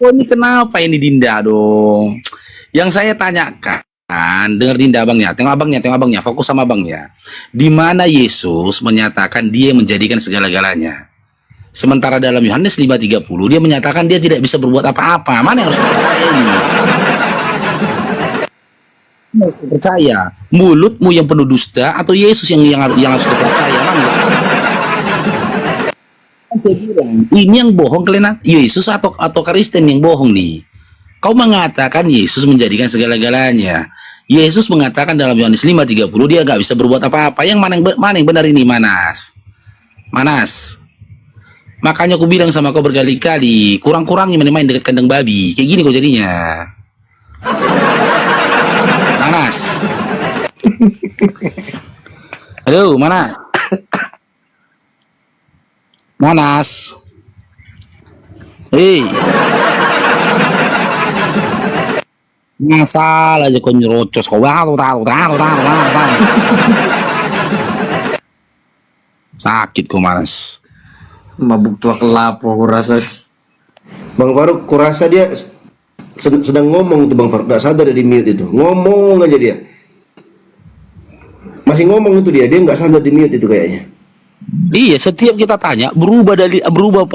Oh ini kenapa ini Dinda dong? Yang saya tanyakan, dengar Dinda abangnya, tengok abangnya, fokus sama abangnya. Di mana Yesus menyatakan dia yang menjadikan segala-galanya? Sementara dalam Yohanes 5:30 dia menyatakan dia tidak bisa berbuat apa-apa. Mana yang harus percaya ini? Harus percaya. Mulutmu yang penuh dusta atau Yesus yang harus percaya? Mana? Saya bilang, ini yang bohong kalian, Yesus atau Kristen yang bohong nih. Kau mengatakan Yesus menjadikan segala-galanya. Yesus mengatakan dalam Yohanes 5:30 dia nggak bisa berbuat apa-apa. Yang mana yang benar ini, Manas? Manas. Makanya aku bilang sama kau berkali-kali, kurang-kurangnya main-main dekat kandang babi. Kayak gini kau jadinya. Manas. Halo, mana? Monas. Hei. Masalah aja kau nyerocos kau tahu. Sakit kau Manas. Mabuk tua kelapo aku rasa. Bang Faruk, kurasa dia sedang ngomong tuh Bang Faruk, gak sadar di mute itu. Ngomong aja dia. Masih ngomong itu dia nggak sadar di mute itu kayaknya. Iya, setiap kita tanya berubah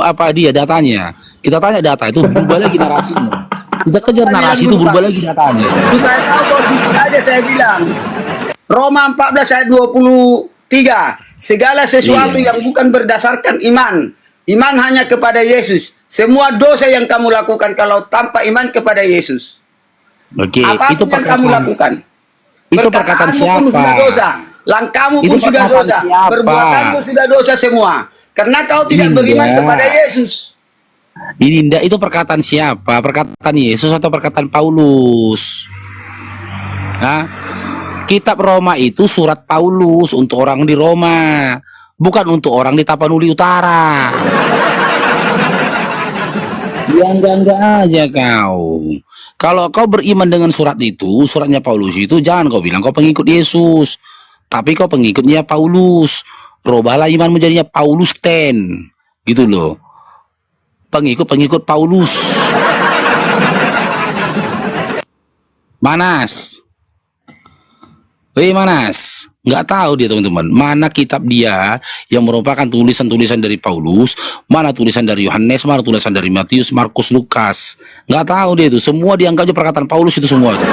apa dia datanya. Kita tanya data itu berubah lagi narasinya. Kita kejar narasi itu berubah lagi datanya. Supaya tahu posisi aja saya bilang. Roma 14 ayat 23. Segala sesuatu yang bukan berdasarkan iman. Iman hanya kepada Yesus. Semua dosa yang kamu lakukan kalau tanpa iman kepada Yesus. Oke, apapun itu yang kamu lakukan. Itu perkataan siapa? Langkahmu Itu pun sudah dosa. siapa? Perbuatanmu sudah dosa semua. Karena kau tidak beriman kepada Yesus. Ini itu perkataan siapa? Perkataan Yesus atau perkataan Paulus? Nah, kitab Roma itu surat Paulus untuk orang di Roma, bukan untuk orang di Tapanuli Utara. Ya enggak aja kau. Kalau kau beriman dengan surat itu, suratnya Paulus itu, jangan kau bilang kau pengikut Yesus, tapi kau pengikutnya Paulus. Robahlah iman menjadinya Paulus ten, gitu loh. Pengikut Paulus. Manas. Manas. Nggak tahu dia teman-teman. Mana kitab dia yang merupakan tulisan-tulisan dari Paulus, mana tulisan dari Yohanes, mana tulisan dari Matius, Markus, Lukas. Nggak tahu dia itu. Semua dianggapnya perkataan Paulus itu semua itu.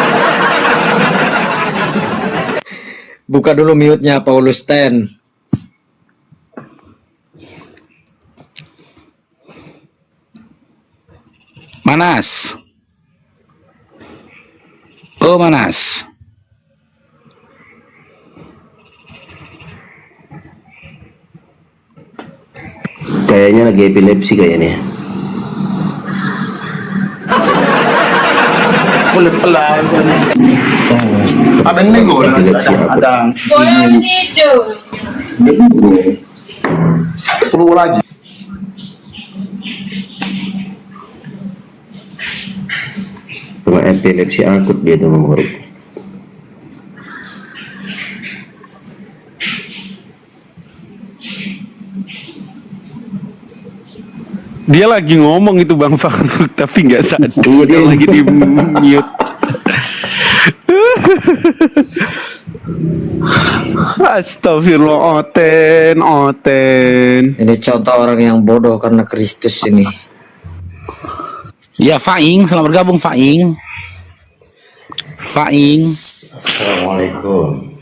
Buka dulu mute-nya Paulus 10. Manas. Oh, Manas. Kayaknya lagi epilepsi kayaknya. Pelan-pelan. Abang nego ada. Perlu lagi. Cuma epilepsi akut dia tuh Bang Faruk. Dia lagi ngomong itu Bang Faruk tapi nggak sadar. Dia lagi di mute. Astagfirullah, oten. Ini contoh orang yang bodoh karena Kristus ini. Ya, Faing, selamat bergabung Faing. Assalamualaikum.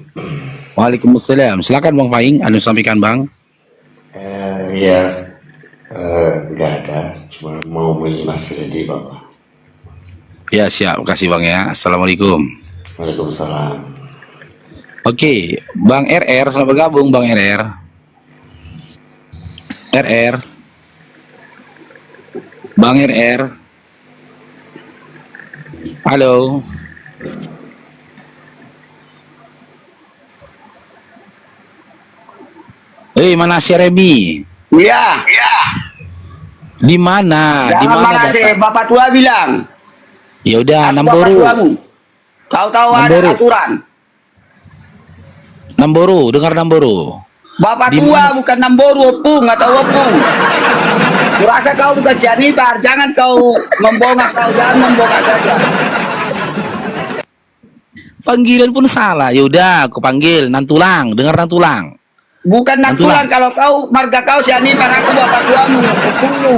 Waalaikumsalam. Silakan Bang Faing, Anda sampaikan Bang. Ya, enggak ada, cuma mau menyimas di Bapak. Ya, siap. Kasih Bang ya. Assalamualaikum. Waalaikumsalam. Oke, Bang RR, selamat bergabung Bang RR. RR. Bang RR. Halo. Mana si Remi? Iya. Di mana? Di mana Bapak tua bilang. Ya udah, Bapak Namboru. tuamu. Kau tahu ada aturan. Namboru, dengar Namboru. Bapak Di tua mana? bukan Namboru, opung atau opung. Kurasa kau bukan si Anipar, jangan kau membongkar, jangan membongkar saja. Panggilan pun salah. Yaudah, aku panggil Nantulang, dengar Nantulang. Bukan Nantulang. Nantulang, kalau kau marga kau si Anipar, aku bapak tuamu, hukummu.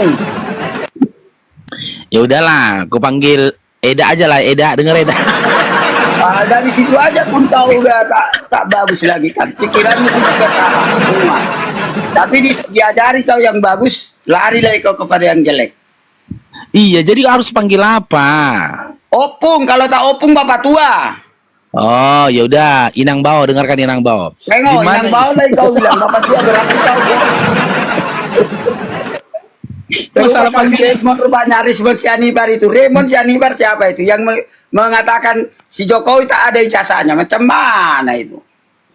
Ya udahlah, aku panggil Eda aja lah, Eda, dengar Eda. Dari situ aja pun kau udah tak bagus lagi kan. Pikiranmu pun juga salah semua. Tapi diajari kau yang bagus, lari lagi kau kepada yang jelek. Iya, jadi harus panggil apa? Opung, kalau tak opung bapak tua. Oh, ya udah, Inang Bao, dengarkan Inang Bao. Tengok, Gimana yang bau lagi kau bilang bapak tua berarti kau. Masalah panggil Raymond rupanya Raymond si Anipar itu. Raymond si Anipar siapa itu? Yang mengatakan si Jokowi tak ada ijazahnya. Macam mana itu?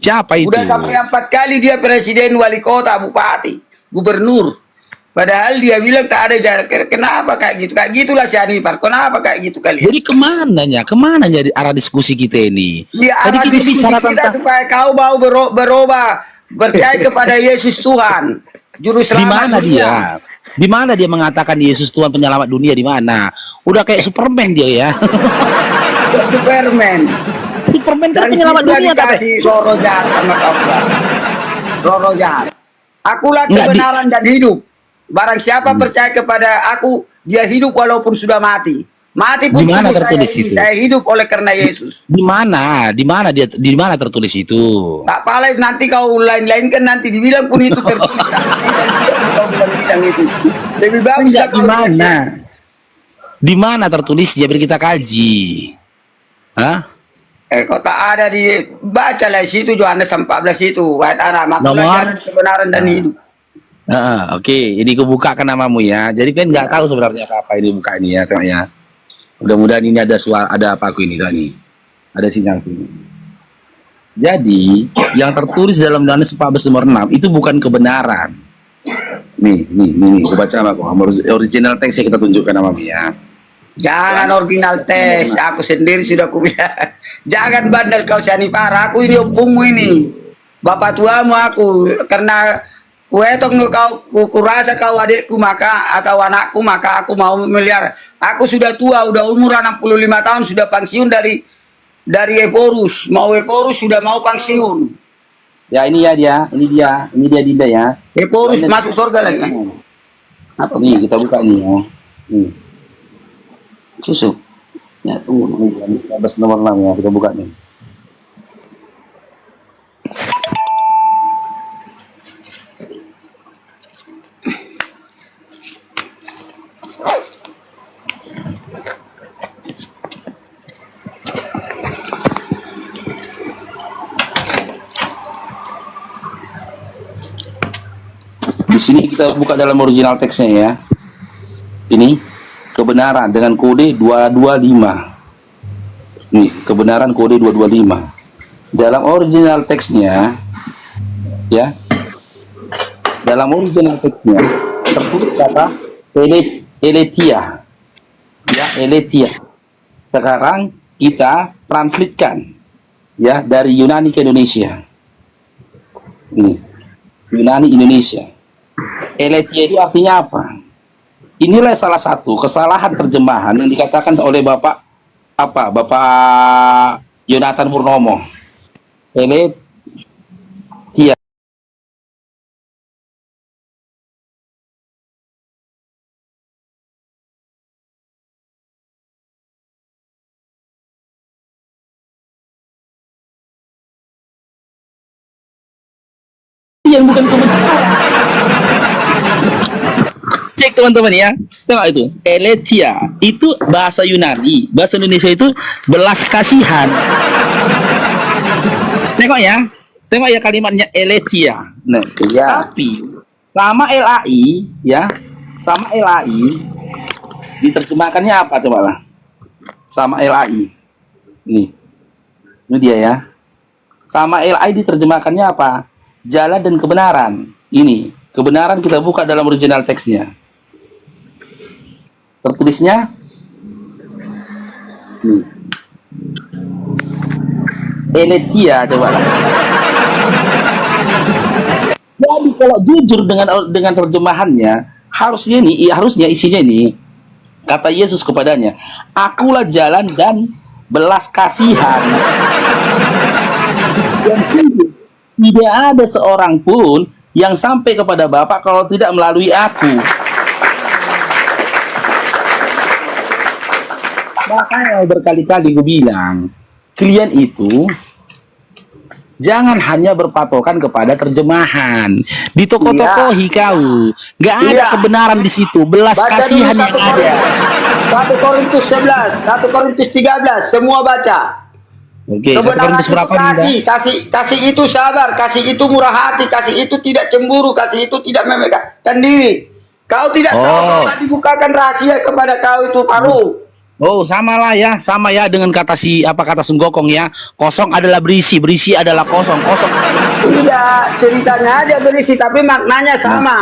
Siapa itu? Udah sampai 4 kali dia presiden, wali kota, bupati, gubernur. Padahal dia bilang tak ada ijazah. Kenapa kayak gitu? Kayak gitulah si Anipar. Kenapa kayak gitu kalian? Jadi kemananya di arah diskusi kita ini? Dia Tadi arah kita diskusi bicara kita tentang supaya kau mau berubah, percaya kepada Yesus Tuhan. Juru di selamat mana dunia. dia? Di mana dia mengatakan Yesus Tuhan penyelamat dunia, di mana? Udah kayak Superman dia ya. Superman. Superman kan Dari penyelamat situ dunia kata. dikasih Roro jahat sama kau. Roro jahat. Akulah Nggak kebenaran dan hidup. Barang siapa percaya kepada aku, dia hidup walaupun sudah mati. Mati pun Di mana tubuh tertulis saya ini, itu? saya hidup oleh karena Yesus. Di mana? Di mana tertulis itu? Tak palai nanti kau lain-lain kan nanti dibilang pun itu tertulis. Kau bilang itu. Lebih bagus Enggak, lah di mana? Di mana tertulisnya? Biar kita kaji. Hah? Kau tak ada di baca lah situ Yohanes 14 itu. Wahai anak, makulah Nomor? jalan kebenaran dan hidup. Oke, ini aku bukakan namamu ya. Jadi kan nggak tahu sebenarnya apa ini buka ini ya, tengok ya. Mudah-mudahan ini ada suara, ada apa aku ini tengok nih. Ada sinyal ini. Jadi yang tertulis dalam Yohanes 14 nomor 6 itu bukan kebenaran. Nih, aku baca sama aku. Original teksnya kita tunjukkan namamu ya. Jangan original tes, aku sendiri sudah aku bilang. Jangan bandel kau si Anipar, aku ini opungmu ini. Bapak tuamu aku, karena kuetong kau kurasa kau adikku maka atau anakku maka aku mau melihara. Aku sudah tua, udah umur 65 tahun, sudah pensiun dari Eporus. Mau Eporus sudah mau pensiun. Ya ini dia Dinda ya. Eporus masuk surga lagi. Apa? Nih kita buka nih ya. Nih. Susu. Ya tunggu nih, 14 nomor 6 ya kita buka nih. Di sini kita buka dalam original teksnya ya. Ini kebenaran dengan kode 225. Nih, kebenaran kode 225. Dalam original teksnya ya. Dalam original teksnya tertulis kata Eletia. Ya, Eletia. Sekarang kita translatekan ya dari Yunani ke Indonesia. Ini Yunani Indonesia. Eletia itu artinya apa? Inilah salah satu kesalahan terjemahan yang dikatakan oleh Bapak Yonatan Purnomo. Eletia. Yang bukan kebenaran. Cek teman-teman ya, tengok itu Eletia itu bahasa Yunani, bahasa Indonesia itu belas kasihan. Tengok ya kalimatnya Eletia. Nah, Ya. tapi sama LAI ya, sama LAI diterjemahkannya apa coba lah? Sama LAI. Nih, ini dia ya. Sama LAI diterjemahkannya apa? Jalan dan kebenaran. Ini kebenaran kita buka dalam original teksnya. Tertulisnya Eletia coba lah. Jadi kalau jujur dengan terjemahannya harusnya isinya ini, kata Yesus kepadanya, akulah jalan dan belas kasihan. Dan tidak ada seorang pun yang sampai kepada Bapa kalau tidak melalui aku. Makanya berkali-kali gue bilang, kalian itu jangan hanya berpatokan kepada terjemahan. Ditokoh-tokohi kau. Gak ada Iya. kebenaran di situ. Belas Baca kasihan dulu yang ada. 1 Korintus 11, 1 Korintus 13, semua baca. Oke, 1 Kebenaran Korintus itu berapa nih? kasih itu sabar, kasih itu murah hati, kasih itu tidak cemburu, kasih itu tidak memegahkan diri. Kau tidak tahu Oh. kalau dibukakan rahasia kepada kau itu paru. Oh, sama ya dengan kata kata Sunggokong ya. Kosong adalah berisi, berisi adalah kosong, kosong. Tidak, ceritanya aja berisi, tapi maknanya sama.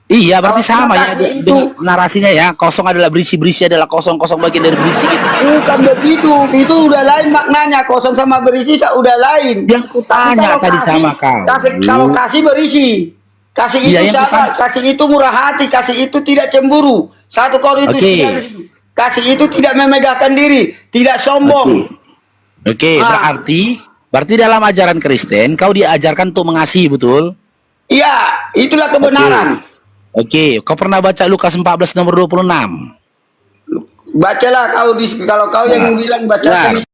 Iya, berarti Kalau sama ya kasih dengan narasinya ya. Kosong adalah berisi, berisi adalah kosong, kosong bagian dari berisi gitu. Bukan begitu, itu udah lain maknanya. Kosong sama berisi udah lain. Yang kutanya Tapi kalau tadi sama kau. Kalau kasih berisi, kasih Iya, itu yang sabar, kasih itu murah hati, kasih itu tidak cemburu. 1 Korintus Oke. 13. Kasih itu tidak memegahkan diri, tidak sombong. Oke, Ah. berarti dalam ajaran Kristen kau diajarkan untuk mengasihi, betul? Iya, itulah kebenaran. Oke, kau pernah baca Lukas 14 nomor 26? Bacalah kalau kau yang bilang baca Benar. tulis.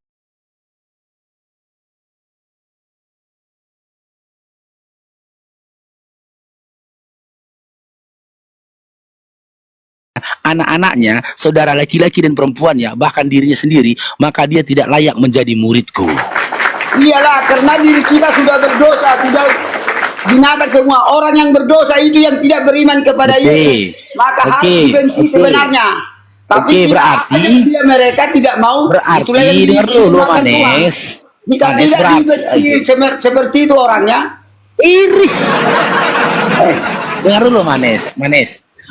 Anak-anaknya, saudara laki-laki dan perempuannya, bahkan dirinya sendiri, maka dia tidak layak menjadi muridku. Iyalah, karena diri kita sudah berdosa, sudah binatang semua. Orang yang berdosa itu yang tidak beriman kepada Oke. Yesus, maka harus Oke. dibenci Oke. sebenarnya. Tapi Oke, kita berarti- apa yang dia mereka tidak mau. Berarti, itulah yang dengar dulu dimakan Tuhan. Manes. Jika Manes tidak berarti. dibenci seperti itu orangnya, Iri. Dengar dulu Manes.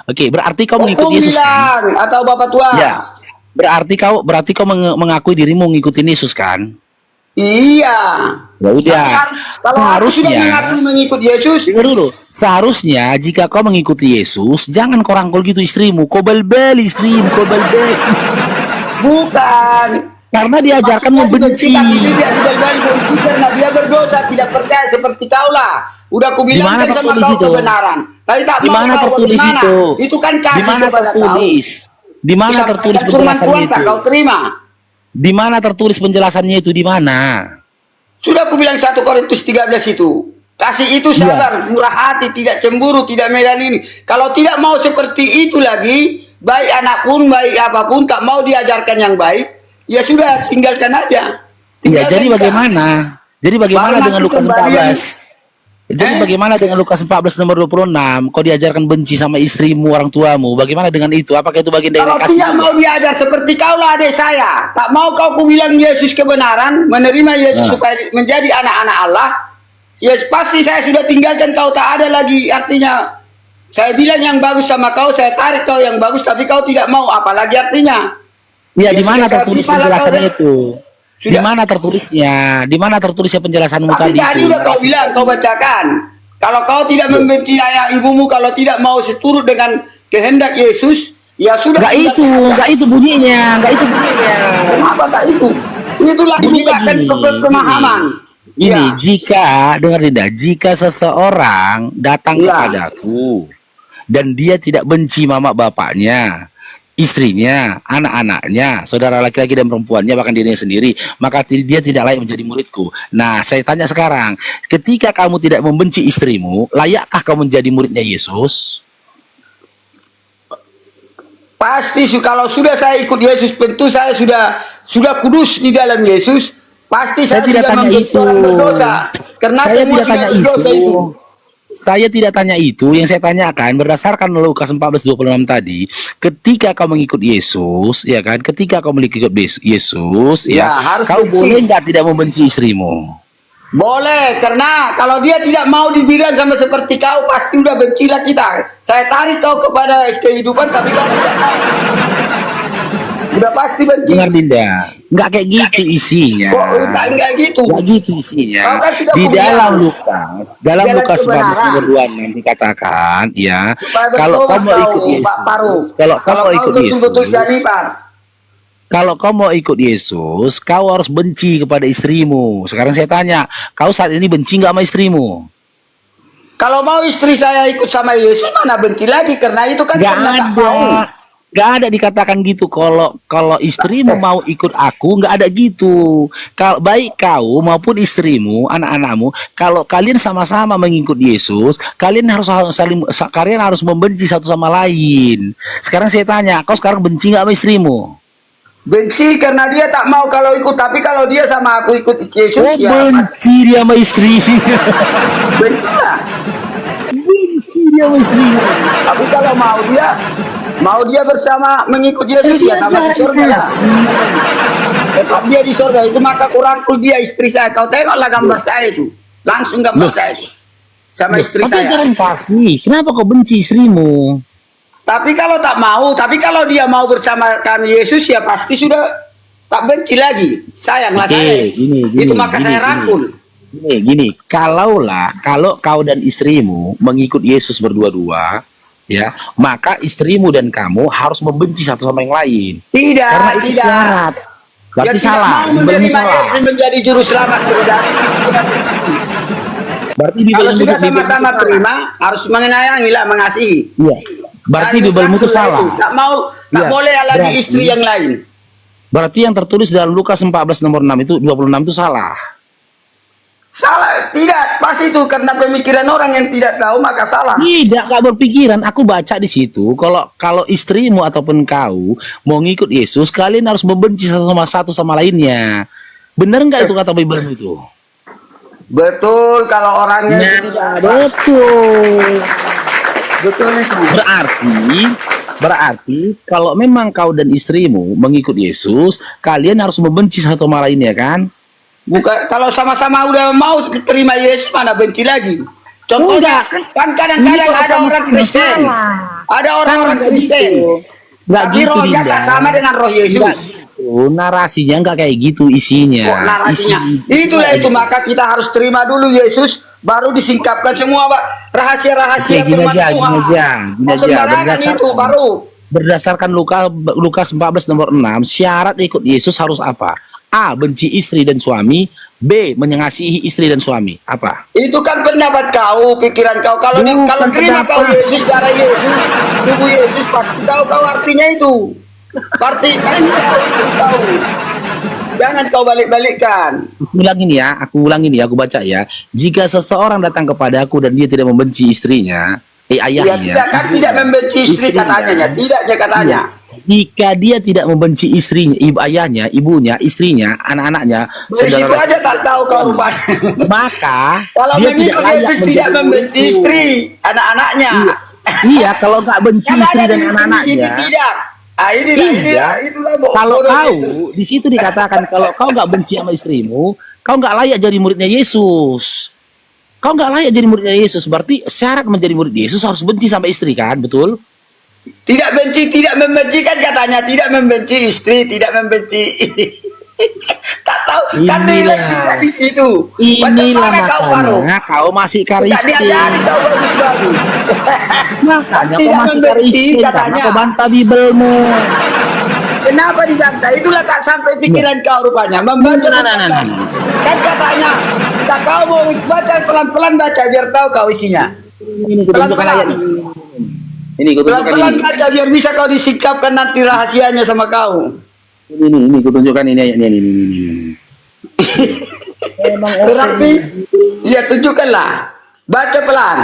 Oke, berarti kau mengikuti hukum Yesus kan? bilang atau Bapak Tua. Ya. Berarti kau mengakui dirimu mengikuti Yesus kan? Iya. Ya udah. Kalau aku sudah Seharusnya mengaku mengikut Yesus, dengar dulu. Seharusnya jika kau mengikuti Yesus, jangan kau rangkul gitu istrimu. Kau bel-bel istrimu, kau bel-bel. bukan. Karena diajarkan Maksudnya membenci. tapi dia tidak benci karena dia berdosa, tidak percaya seperti kau lah. Udah aku Di mana bilang kan sama tertulis kau itu? kebenaran. Tapi tak Di mau mana kau tertulis bagaimana. itu? Itu kan Di kasih mana kepada kau. tertulis? Di mana Disampaikan tertulis firman penjelasannya Tuhan, tak itu? kau terima. Di mana tertulis penjelasannya itu di mana? Sudah aku bilang 1 Korintus 13 itu. Kasih itu Iya. sabar, murah hati, tidak cemburu, tidak megang ini. Kalau tidak mau seperti itu lagi, baik anak pun, baik apapun, tak mau diajarkan yang baik, ya sudah, tinggalkan aja. Iya, Tinggalkan jadi kita. bagaimana? Jadi bagaimana Baru dengan nanti Lukas kembali 14? Jadi bagaimana dengan Lukas 14 nomor 26? Kau diajarkan benci sama istrimu, orang tuamu. Bagaimana dengan itu? Apakah itu bagian dari Kalau kasih? tidak mau diajar seperti kau lah adik saya. Tak mau kau ku bilang Yesus kebenaran, menerima Yesus Nah. supaya menjadi anak-anak Allah. Ya pasti saya sudah tinggalkan kau, tak ada lagi artinya. Saya bilang yang bagus sama kau, saya tarik kau yang bagus, tapi kau tidak mau, apalagi artinya. Iya, Ya, di mana sudah tertulis terima lah kau penjelasannya deh. itu? Di Sudah. mana tertulisnya? Di mana tertulisnya penjelasanmu Tapi tadi tadi itu? udah kau bilang, kau bacakan. Kalau kau tidak membenci ayah ibumu, kalau tidak mau seturut dengan kehendak Yesus, ya sudah. Enggak itu bunyinya. Kenapa tak itu? Itulah Bunyinya dibukakan gini, pemahaman. Ini Ya. jika seseorang datang Ya. kepadaku dan dia tidak benci mama bapaknya, istrinya, anak-anaknya, saudara laki-laki dan perempuannya, bahkan dirinya sendiri, maka dia tidak layak menjadi muridku. Nah, saya tanya sekarang, ketika kamu tidak membenci istrimu, layakkah kamu menjadi muridnya Yesus? Pasti kalau sudah saya ikut Yesus, tentu saya sudah kudus di dalam Yesus. Pasti Saya saya, tidak sudah tanya membenci itu. orang berdosa. Karena Saya semua tidak sudah tanya berdosa itu. Saya tidak tanya itu. Yang saya tanyakan berdasarkan Lukas 14:26 tadi, ketika kau mengikut Yesus, ya kan? Ketika kau mengikut Yesus, Ya, ya, harus kau benci. boleh nggak tidak membenci istrimu? Boleh, karena kalau dia tidak mau dibilang sama seperti kau, pasti udah bencilah kita. Saya tarik kau kepada kehidupan, tapi kau tidak mau. Udah pasti benci. Dengar Dinda, Nggak kayak gitu isinya. Kok enggak gitu? Nggak gitu isinya. Kau kan sudah Di kuliah. dalam Lukas Jalan 14 kebenaran. nomor 26 dikatakan, ya, Supaya kalau bertobat kamu ikut kau, Pak Paru. Yesus, kalau kamu Kalau kau ikut betul-betul Yesus, jadi, Pak. kalau kau mau ikut Yesus, kau harus benci kepada istrimu. Sekarang saya tanya, kau saat ini benci nggak sama istrimu? Kalau mau istri saya ikut sama Yesus, mana benci lagi? Karena itu kan Nggak karena tak ada, mau. nggak ada dikatakan gitu. Kalau istrimu mau ikut aku, nggak ada gitu. Kalau baik kau maupun istrimu, anak-anakmu, kalau kalian sama-sama mengikut Yesus, kalian harus membenci satu sama lain. Sekarang saya tanya, kau sekarang benci nggak sama istrimu? Benci karena dia tak mau kalau ikut. Tapi kalau dia sama aku ikut Yesus, Oh, ya benci dia sama istri. benci lah. Benci dia sama istri. Tapi kalau mau dia bersama mengikut Yesus, ya sama di surga lah. Tetap dia di surga itu, maka kurangkul dia istri saya. Kau tengoklah gambar saya itu. Langsung gambar saya itu. Sama istri Tapi saya. jangan kasih. Kenapa kau benci istrimu? Tapi kalau tak mau, tapi kalau dia mau bersama kami Yesus, ya pasti sudah tak benci lagi. Sayanglah Oke, saya. gini, Itu maka saya rangkul. Gini, kalau kau dan istrimu mengikut Yesus berdua-dua, ya, maka istrimu dan kamu harus membenci satu sama yang lain. Tidak, Karena itu tidak. syarat. Berarti Ya tidak salah. mau Bibelmu menerima salah. Yesus menjadi juru selamat. Berarti Kalau Bibelmu sudah Bibelmu sama-sama salah. terima, harus menyayangi lah, mengasihi. Iya. Berarti Saya Bibelmu itu rangkul lah salah. itu. Tak mau, tak Iya, boleh lagi berarti- istri yang lain. Berarti yang tertulis dalam Lukas 14 nomor 6 itu 26 itu salah. Salah, tidak. Pas itu karena pemikiran orang yang tidak tahu, maka salah. Tidak, gak berpikiran. Aku baca di situ, kalau istrimu ataupun kau mau ngikut Yesus, kalian harus membenci satu sama lainnya. Benar nggak itu kata Bibelmu itu? Betul, kalau orangnya itu tidak ada. betul. Betul itu. Berarti kalau memang kau dan istrimu mengikut Yesus, kalian harus membenci satu sama lainnya, kan? Bukan, kalau sama-sama udah mau terima Yesus, mana benci lagi. Contohnya, Enggak. kan kadang-kadang Ini kalau ada orang sama-sama Kristen. salah. Ada orang-orang Nggak Kristen. gitu. Nggak Tapi gitu, rohnya Dinda. tak sama dengan roh Yesus. Nggak gitu. Narasinya nggak kayak gitu isinya. Kok narasinya? Itulah itu, maka kita harus terima dulu Yesus, baru disingkapkan semua Pak, rahasia-rahasia Oke, gini firman aja, Tuhan. gini aja. Mau sembarangan itu baru. Berdasarkan Lukas 14 nomor 6, syarat ikut Yesus harus apa? A. Benci istri dan suami. B. Mengasihi istri dan suami. Apa? Itu kan pendapat kau, pikiran kau. Kalau Bukan kalau terima kau pendapat. Yesus, cara Yesus, tubuh Yesus, pasti kau artinya itu. Pasti tahu. Jangan kau balik-balikkan. Aku ulang ini ya, aku baca ya. Jika seseorang datang kepadaku dan dia tidak membenci istrinya, Ya ayahnya, tidak membenci istri istrinya. katanya, tidak dia katanya. Jika dia tidak membenci istrinya, ayahnya, ibunya, istrinya, anak-anaknya, Dari situ aja tak tahu kau rupanya. maka Kalau dia tidak mengikut layak Yesus tidak menjadi membenci muridku. istri, anak-anaknya. Iya, kalau nggak benci Yang istri ada dan di situ anak-anaknya. tidak. Itulah Kalau bodoh kau itu. di situ dikatakan kalau kau nggak benci sama istrimu, kau nggak layak jadi muridnya Yesus. Kau nggak layak jadi muridnya Yesus. Berarti syarat menjadi murid Yesus harus benci sama istri, kan? Betul? Tidak benci, tidak membenci kan katanya, tidak membenci istri, tidak membenci. Tak tahu kan Inilah. nilai tidak di situ. Macam Inilah mana kau Paru? makanya kau masih Tak karistik. diajari kau bagus-bagus. Makanya kau Tidak masih membenci karistik karena katanya. kau bantah Bibelmu. Kenapa dibantah? Itulah tak sampai pikiran kau rupanya. Membaca Nah. kan katanya, tak kau mau baca pelan-pelan baca biar tahu kau isinya. Ini kutunjukkan Pelan-pelan. ayat. Ini kutunjukkan Pelan-pelan ini. baca biar bisa kau disikapkan nanti rahasianya sama kau. Ini kutunjukkan ini ayatnya ini. Berarti, ya tunjukkanlah. Baca pelan.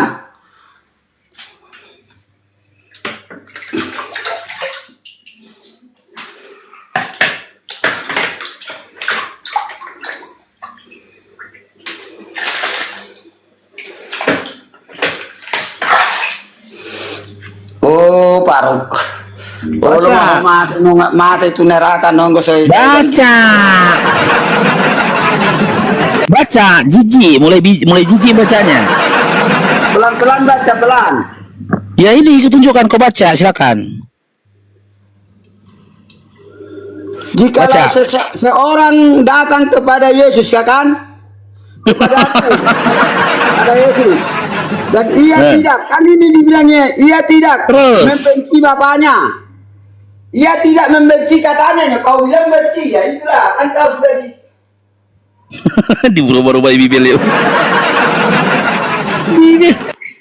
Oh, Paruk. Kalau mau mati itu neraka nonggo saya. Baca, jijik, mulai jijik bacanya. Pelan-pelan baca pelan. Ya ini kutunjukkan, kau baca, silakan. Jika Baca. seorang datang kepada Yesus, ya kan? Kepada aku, kepada Yesus. Dan ia tidak, kan ini dibilangnya, ia tidak Terus. membenci bapaknya. Ia tidak membenci katanya, kau bilang benci, ya itulah, kan kau sudah di... Di berubah-ubah Bibel yuk.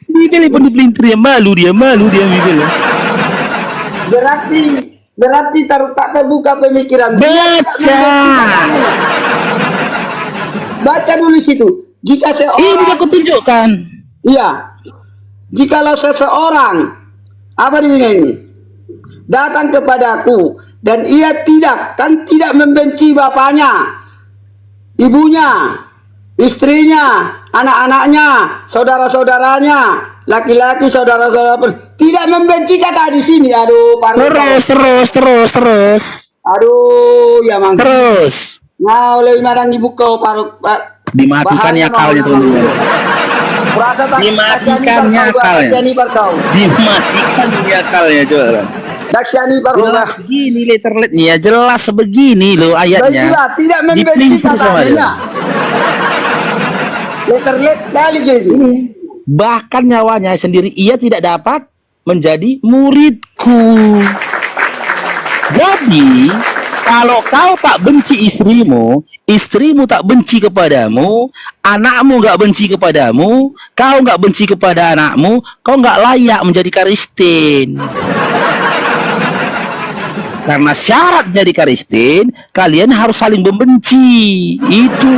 Bibel penuh pelintir ya, malu dia Bibel. Berarti tak terbuka pemikiran. Baca. Baca dulu situ. Jika Ini seorang, aku tunjukkan. iya, jikalau seseorang, apa ini, datang kepadaku dan ia tidak membenci bapaknya, ibunya, istrinya, anak-anaknya, saudara-saudaranya, laki-laki, saudara-saudara, tidak membenci kata di sini. Aduh, Terus. aduh, ya mang. Terus. Nah, oleh marang ibu kau paruk, Pak. Dimatikan Bahaya akalnya orang. teman-teman. Perasa tak Dimatikan akalnya. Daksani parkau. Dimatikan akalnya coba. Daksani parkau. Jelas gini letterletnya ya, jelas begini loh ayatnya. Baiklah, tidak membenci Dipelintir sama dia. katanya. Letterlet kali jadi. Bahkan nyawanya sendiri ia tidak dapat menjadi muridku. Jadi kalau kau tak benci istrimu tak benci kepadamu, anakmu gak benci kepadamu, kau gak benci kepada anakmu, kau gak layak menjadi Kristen. Karena syarat jadi Kristen, kalian harus saling membenci. Itu.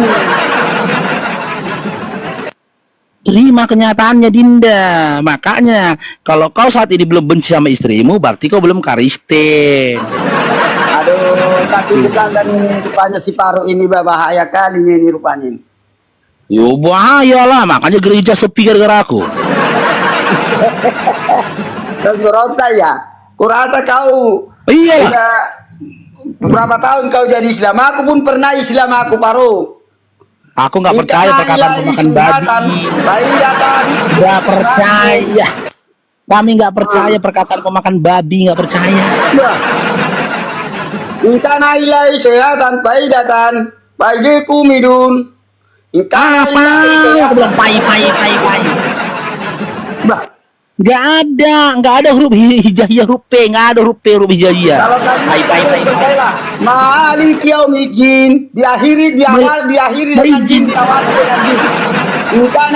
Terima kenyataannya Dinda. Makanya kalau kau saat ini belum benci sama istrimu, berarti kau belum Kristen. Aduh, tapi bukan dan ini rupanya si Paru ini bahaya kali ini rupanya. Yo bahaya lah, makanya gereja sepi gara-gara aku. Terus berontak ya. Kurasa kau Iya. sudah berapa tahun kau jadi Islam? Aku pun pernah Islam aku Paru. Aku nggak percaya perkataan pemakan babi. Bayi datang. Nggak percaya. Kami nggak percaya perkataan pemakan babi, nggak percaya. Ingkana ilai sehatan paidatan paideku midun. Ingkana Apa? ilai Aku bilang pai. Bah, Nggak ada huruf hijaiyah, huruf P, nggak ada huruf P, huruf hijaiyah. kalau kami Pai. percayalah. Malik yaumijin diakhiri di awal diakhiri dengan jin di awal dengan jin. Ingkana